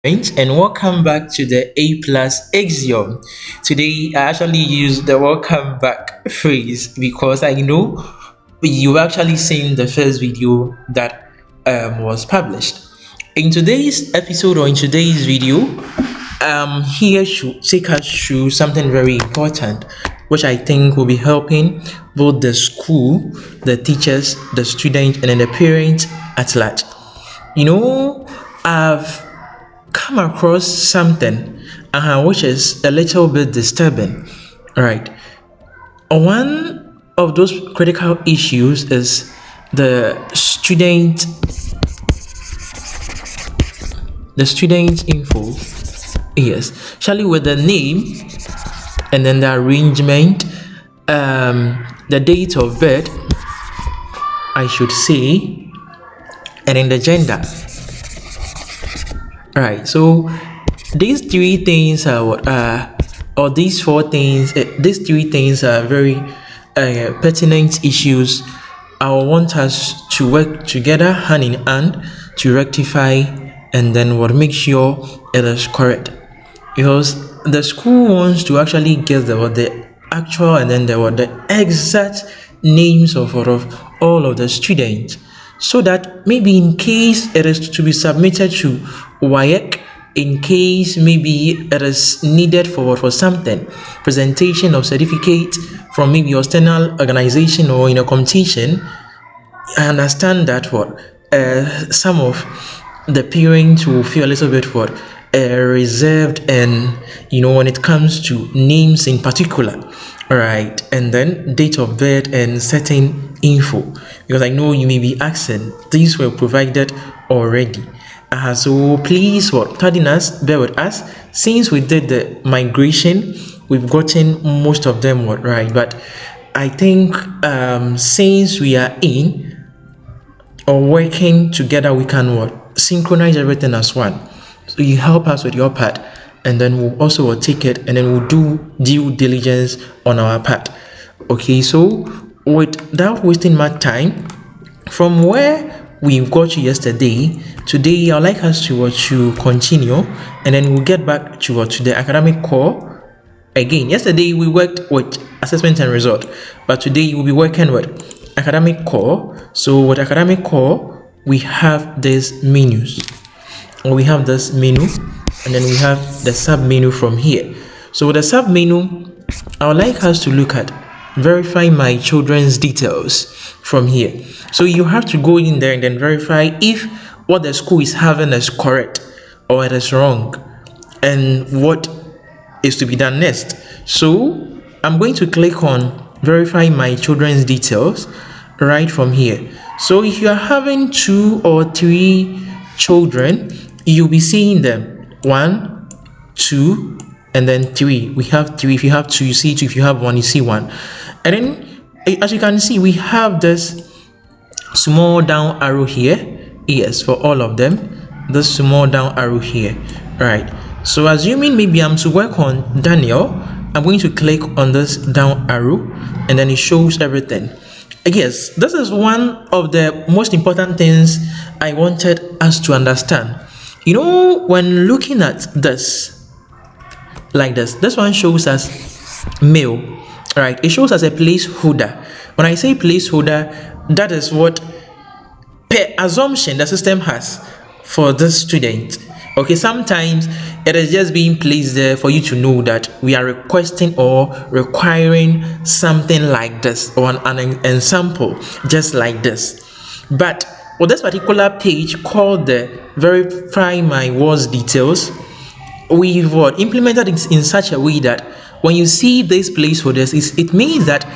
And welcome back to the A+axiom. Today, I actually use the welcome back phrase because I know you've actually seen the first video that was published. In today's episode or in today's video, here should take us through something very important, which I think will be helping both the school, the teachers, the students, and then the parents at large. I've come across something which is a little bit disturbing. Right. One of those critical issues is the student info. Yes, actually with the name and then the arrangement, the date of birth, I should say, and then the gender. Right, so these three things are what or these four things, these three things are very pertinent issues. I want us to work together hand in hand to rectify and then what make sure it is correct, because the school wants to actually get the actual and then the exact names of all of the students, so that maybe in case it is to be submitted to A+oic, in case maybe it is needed for something, presentation of certificate from maybe your external organization or in a competition. I understand that some of the parents will feel a little bit reserved, and when it comes to names in particular, right, and then date of birth and certain info, because I know you may be asking, these were provided already. So please pardon us, bear with us, since we did the migration, we've gotten most of them right, but I think since we are in or working together, we can synchronize everything as one. So you help us with your part, and then we'll also take it, and then we'll do due diligence on our part. Okay, so without wasting much time, from where we got you yesterday, today I'd like us to continue, and then we'll get back to the academic core. Again, yesterday we worked with assessment and result, but today we'll be working with academic core. So with academic core, we have these menus, or we have this menu, and then we have the sub menu from here. So with the sub menu, I would like us to look at verify my children's details from here. So you have to go in there and then verify if what the school is having is correct or it is wrong, and what is to be done next. So I'm going to click on verify my children's details right from here. So if you are having 2 or 3 children, you'll be seeing them 1, 2, and then 3. We have 3. If you have 2, you see 2. If you have 1, you see 1. And then as you can see, we have this small down arrow here. Yes, for all of them, this small down arrow here. Right, so assuming maybe I'm to work on Daniel, I'm going to click on this down arrow, and then it shows everything. Yes, this is one of the most important things I wanted us to understand. When looking at this like this one shows us male, right? It shows as a placeholder. When I say placeholder, that is what per assumption the system has for this student. Okay, sometimes it is just being placed there for you to know that we are requesting or requiring something like this, or an example just like this. But with this particular page called the verify my words details, we've implemented it in such a way that when you see these placeholders, it means that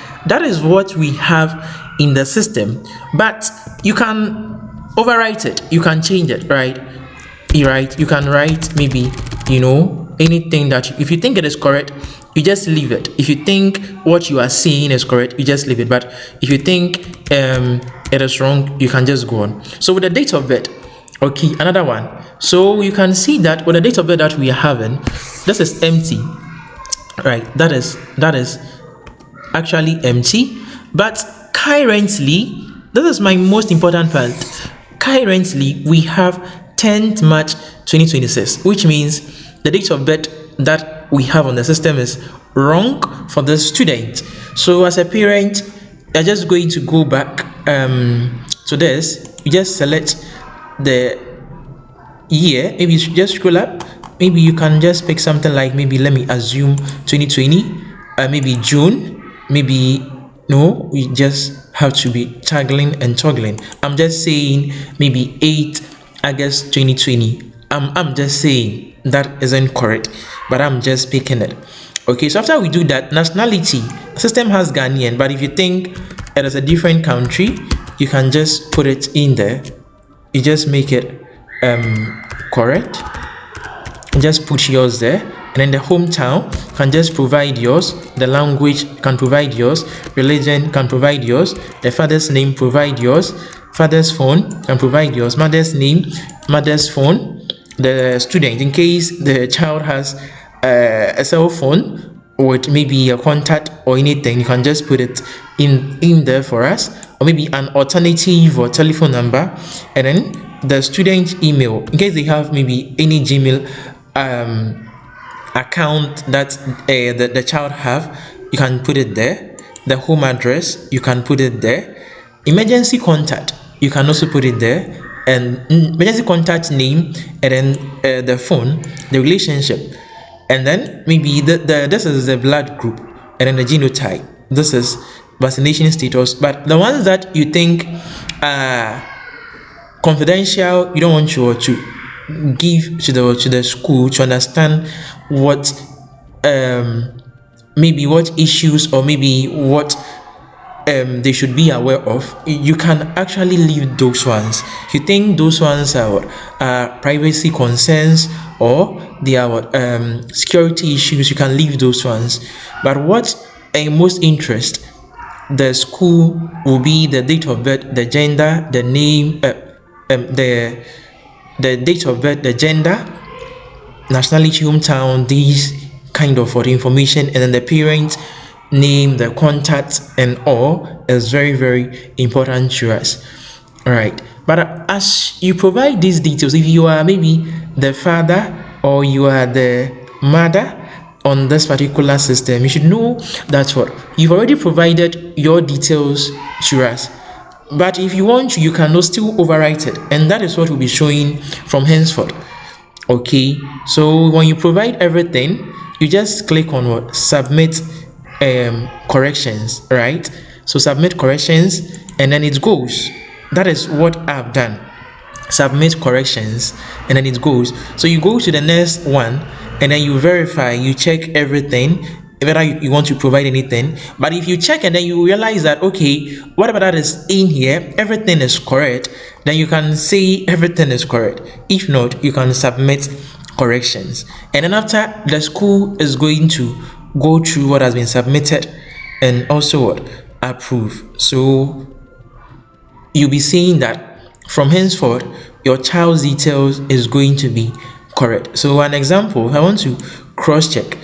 is what we have in the system, but you can overwrite it, you can change it, right? You can write maybe anything that if you think it is correct, you just leave it. If you think what you are seeing is correct, you just leave it. But if you think it is wrong, you can just go on. So with the date of birth, okay, another one. So you can see that with the date of birth that we are having, this is empty, right? That is actually empty. But currently, this is my most important part. Currently, we have 10th March 2026, which means the date of birth that we have on the system is wrong for the student. So as a parent, you're just going to go back to this. You just select the year. Maybe you should just scroll up. Maybe you can just pick something like, maybe let me assume 2020, maybe June, maybe no, we just have to be toggling and toggling. I'm just saying maybe 8 August 2020. I'm just saying that isn't correct, but I'm just picking it. Okay, so after we do that, nationality, system has Ghanaian, but if you think it is a different country, you can just put it in there. You just make it correct. Just put yours there, and then the hometown can just provide yours, the language can provide yours, religion can provide yours, the father's name provide yours, father's phone can provide yours, mother's name, mother's phone, the student, in case the child has a cell phone with maybe a contact or anything, you can just put it in there for us, or maybe an alternative or telephone number, and then the student email, in case they have maybe any Gmail account that the child have, you can put it there. The home address, you can put it there. Emergency contact, you can also put it there, and emergency contact name, and then the phone, the relationship, and then maybe this is the blood group, and then the genotype, this is vaccination status. But the ones that you think are confidential, you don't want you to give to the school to understand what maybe what issues or maybe what they should be aware of, you can actually leave those ones. If you think those ones are privacy concerns or they are security issues, you can leave those ones. But what most interest the school will be the date of birth, the gender, the name, the date of birth, the gender, nationality, hometown, these kind of information, and then the parent name, the contact, and all is very, very important to us. All right, but as you provide these details, if you are maybe the father or you are the mother on this particular system, you should know that what you've already provided your details to us. But if you want to, you can still overwrite it, and that is what will be showing from henceforth. Okay, so when you provide everything, you just click on what submit corrections, right? So submit corrections, and then it goes. That is what I've done. Submit corrections, and then it goes. So you go to the next one, and then you verify, you check everything, whether you want to provide anything. But if you check and then you realize that okay, whatever that is in here, everything is correct, then you can say everything is correct. If not, you can submit corrections, and then after, the school is going to go through what has been submitted and also what approve. So you'll be seeing that from henceforth your child's details is going to be correct. So an example, I want to cross check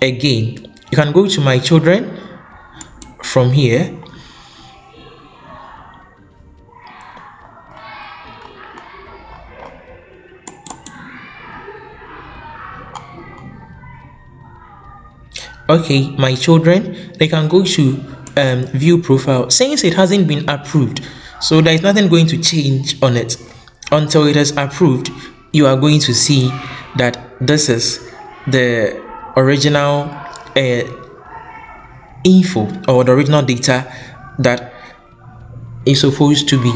again. You can go to my children from here. Okay, my children, they can go to view profile. Since it hasn't been approved, so there is nothing going to change on it until it is approved. You are going to see that this is the original info or the original data that is supposed to be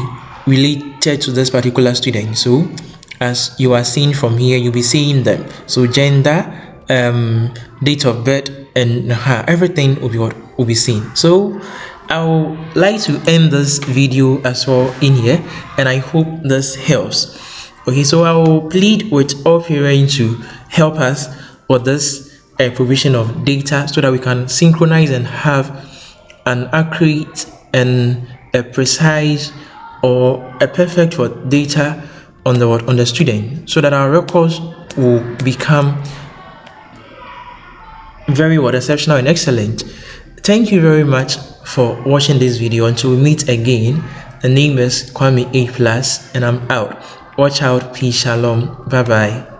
related to this particular student. So as you are seeing from here, you'll be seeing them. So gender, date of birth, and everything will be seen. So I would like to end this video as well in here, and I hope this helps. Okay, so I will plead with all parents to help us with this provision of data so that we can synchronize and have an accurate and a precise or a perfect data on the student, so that our records will become very exceptional and excellent. Thank you very much for watching this video. Until we meet again, the name is Kwame A+, and I'm out. Watch out. Peace. Shalom. Bye bye.